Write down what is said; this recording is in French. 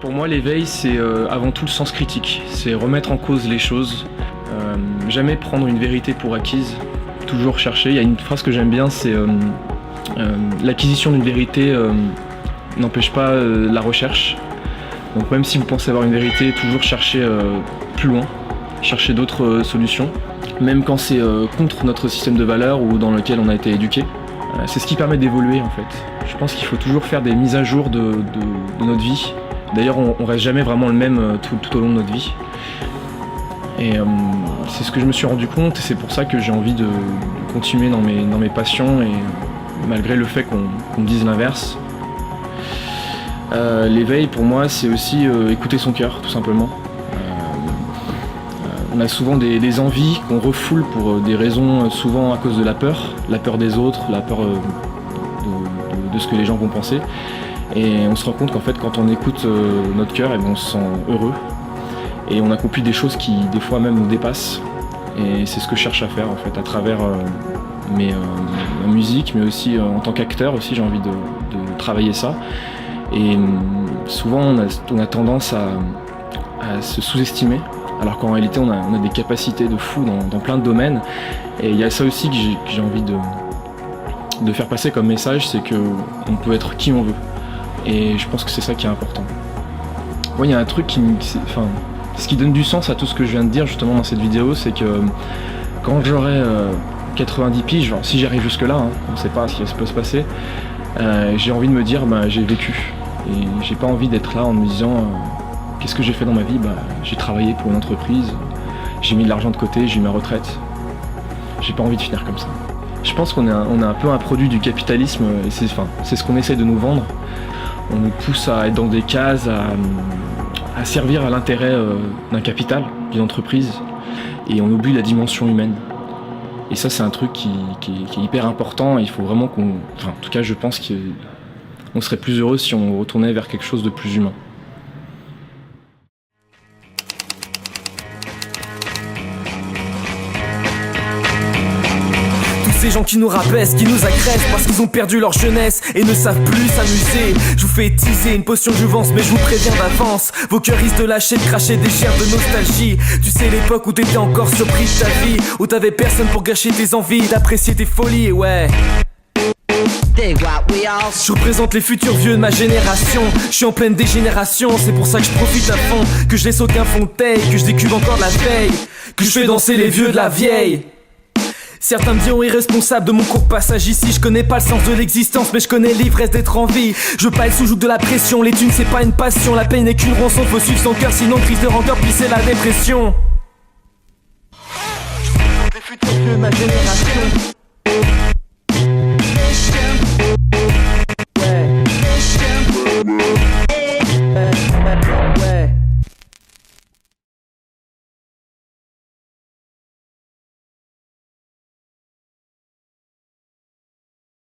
Pour moi, l'éveil, c'est avant tout le sens critique. C'est remettre en cause les choses, jamais prendre une vérité pour acquise, toujours chercher. Il y a une phrase que j'aime bien, c'est l'acquisition d'une vérité n'empêche pas la recherche. Donc même si vous pensez avoir une vérité, toujours chercher plus loin, chercher d'autres solutions, même quand c'est contre notre système de valeurs ou dans lequel on a été éduqué. C'est ce qui permet d'évoluer en fait. Je pense qu'il faut toujours faire des mises à jour de notre vie. D'ailleurs, on reste jamais vraiment le même tout au long de notre vie. Et c'est ce que je me suis rendu compte et c'est pour ça que j'ai envie de continuer dans mes passions et malgré le fait qu'on me dise l'inverse. L'éveil pour moi c'est aussi écouter son cœur tout simplement. On a souvent des envies qu'on refoule pour des raisons souvent à cause de la peur des autres, la peur de ce que les gens vont penser. Et on se rend compte qu'en fait quand on écoute notre cœur, on se sent heureux et on accomplit des choses qui des fois même nous dépassent. Et c'est ce que je cherche à faire en fait à travers ma musique, mais aussi en tant qu'acteur aussi j'ai envie de travailler ça. Et souvent on a tendance à se sous-estimer, alors qu'en réalité on a des capacités de fou dans plein de domaines. Et il y a ça aussi que j'ai envie de faire passer comme message, c'est qu'on peut être qui on veut. Et je pense que c'est ça qui est important. Moi il y a un truc ce qui donne du sens à tout ce que je viens de dire justement dans cette vidéo, c'est que quand j'aurai 90 piges, si j'arrive jusque là, on ne sait pas ce qui peut se passer, j'ai envie de me dire j'ai vécu. Et j'ai pas envie d'être là en me disant qu'est-ce que j'ai fait dans ma vie, j'ai travaillé pour une entreprise, j'ai mis de l'argent de côté, j'ai eu ma retraite. J'ai pas envie de finir comme ça. Je pense qu'on est un peu un produit du capitalisme et c'est ce qu'on essaie de nous vendre. On nous pousse à être dans des cases, à servir à l'intérêt d'un capital, d'une entreprise, et on oublie la dimension humaine. Et ça c'est un truc qui est hyper important, et il faut vraiment en tout cas je pense qu'on serait plus heureux si on retournait vers quelque chose de plus humain. Ces gens qui nous rabaissent, qui nous agressent parce qu'ils ont perdu leur jeunesse et ne savent plus s'amuser. Je vous fais teaser une potion de jouvence, mais je vous préviens d'avance, vos cœurs risquent de lâcher, de cracher des gerbes de nostalgie. Tu sais l'époque où t'étais encore surpris de ta vie, où t'avais personne pour gâcher tes envies, d'apprécier tes folies, et ouais. Je représente les futurs vieux de ma génération. Je suis en pleine dégénération, c'est pour ça que je profite à fond, que je laisse aucun fond de taille, que je décube encore de la veille, que je fais danser les vieux de la vieille. Certains me diront irresponsable de mon court passage ici. Je connais pas le sens de l'existence, mais je connais l'ivresse d'être en vie. Je veux pas être sous joug de la pression, les thunes c'est pas une passion. La peine n'est qu'une rançon, faut suivre son cœur, sinon crise de rancœur puis c'est la dépression. Je représente les futurs vieux de ma génération.